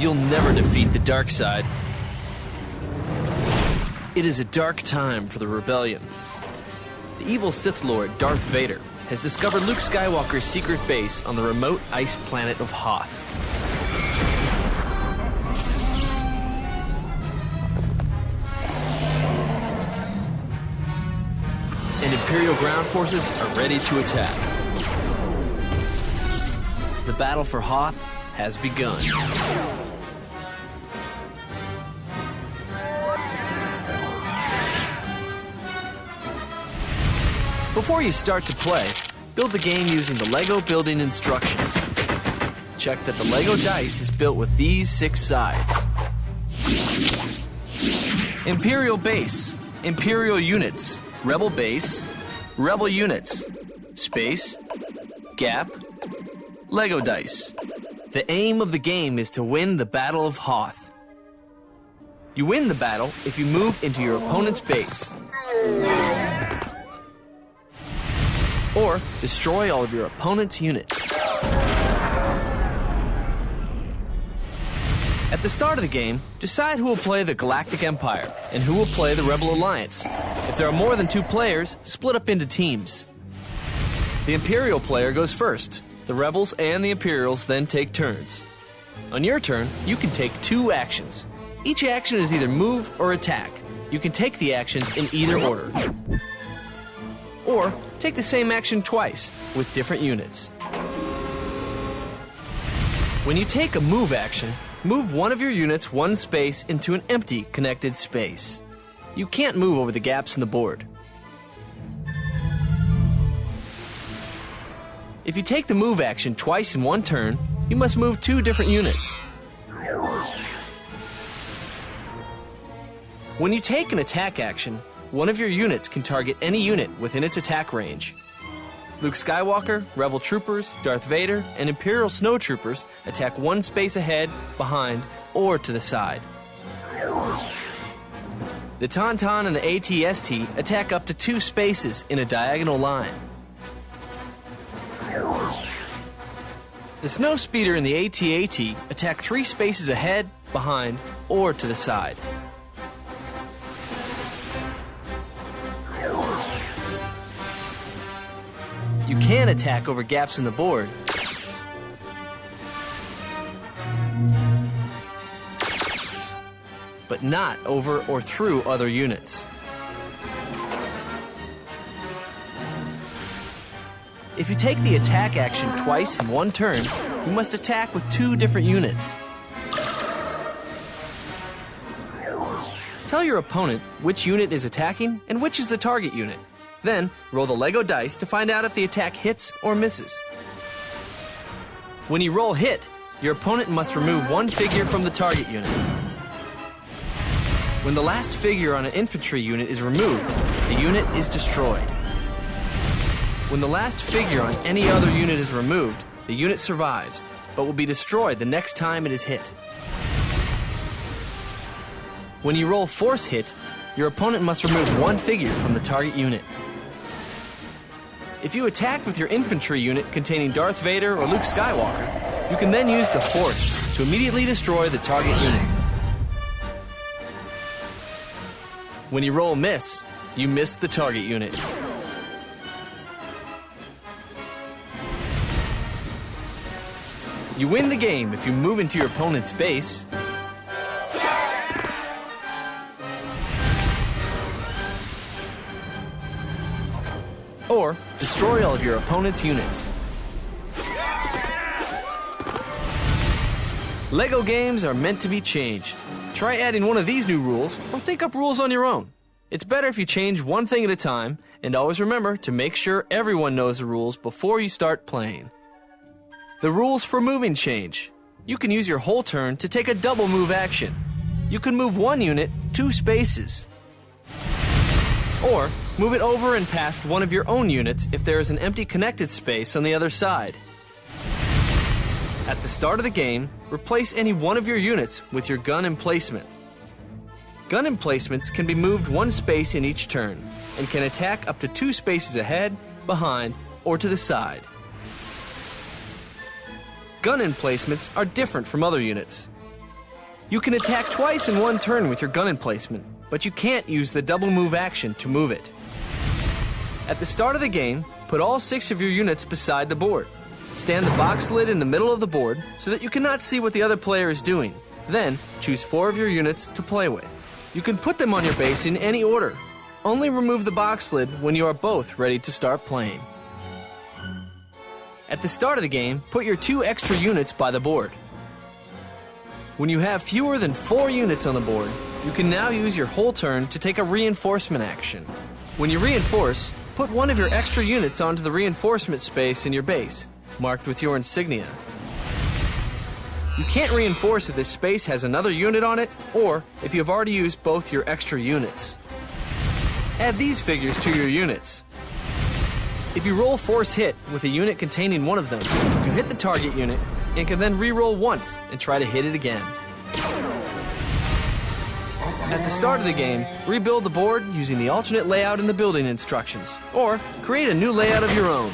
You'll never defeat the dark side. It is a dark time for the rebellion. The evil Sith Lord Darth Vader has discovered Luke Skywalker's secret base on the remote ice planet of Hoth. And Imperial ground forces are ready to attack. The battle for Hoth has begun. Before you start to play, build the game using the LEGO building instructions. Check that the LEGO dice is built with these 6 sides. Imperial base, Imperial units, Rebel base, Rebel units, space, gap, LEGO dice. The aim of the game is to win the Battle of Hoth. You win the battle if you move into your opponent's base, or destroy all of your opponent's units. At the start of the game, decide who will play the Galactic Empire and who will play the Rebel Alliance. If there are more than 2 players, split up into teams. The Imperial player goes first. The Rebels and the Imperials then take turns. On your turn, you can take 2 actions. Each action is either move or attack. You can take the actions in either order. Or take the same action twice with different units. When you take a move action, move one of your units 1 space into an empty connected space. You can't move over the gaps in the board. If you take the move action twice in 1 turn, you must move 2 different units. When you take an attack action, one of your units can target any unit within its attack range. Luke Skywalker, Rebel troopers, Darth Vader, and Imperial snowtroopers attack 1 space ahead, behind, or to the side. The Tauntaun and the AT-ST attack up to 2 spaces in a diagonal line. The Snowspeeder and the AT-AT attack 3 spaces ahead, behind, or to the side. You can attack over gaps in the board, but not over or through other units. If you take the attack action twice in 1 turn, you must attack with 2 different units. Tell your opponent which unit is attacking and which is the target unit. Then, roll the LEGO dice to find out if the attack hits or misses. When you roll hit, your opponent must remove 1 figure from the target unit. When the last figure on an infantry unit is removed, the unit is destroyed. When the last figure on any other unit is removed, the unit survives, but will be destroyed the next time it is hit. When you roll force hit, your opponent must remove 1 figure from the target unit. If you attack with your infantry unit containing Darth Vader or Luke Skywalker, you can then use the Force to immediately destroy the target unit. When you roll miss, you miss the target unit. You win the game if you move into your opponent's base, or destroy all of your opponent's units. LEGO games are meant to be changed. Try adding one of these new rules, or think up rules on your own. It's better if you change 1 thing at a time, and always remember to make sure everyone knows the rules before you start playing. The rules for moving change. You can use your whole turn to take a double move action. You can move 1 unit 2 spaces. Or move it over and past one of your own units if there is an empty connected space on the other side. At the start of the game, replace any one of your units with your gun emplacement. Gun emplacements can be moved 1 space in each turn and can attack up to 2 spaces ahead, behind, or to the side. Gun emplacements are different from other units. You can attack twice in one turn with your gun emplacement, but you can't use the double move action to move it. At the start of the game, put all 6 of your units beside the board. Stand the box lid in the middle of the board so that you cannot see what the other player is doing. Then, choose 4 of your units to play with. You can put them on your base in any order. Only remove the box lid when you are both ready to start playing. At the start of the game, put your 2 extra units by the board. When you have fewer than 4 units on the board, you can now use your whole turn to take a reinforcement action. When you reinforce, put 1 of your extra units onto the reinforcement space in your base, marked with your insignia. You can't reinforce if this space has another unit on it, or if you have already used both your extra units. Add these figures to your units. If you roll force hit with a unit containing one of them, you hit the target unit and can then re-roll once and try to hit it again. At the start of the game, rebuild the board using the alternate layout in the building instructions, or create a new layout of your own.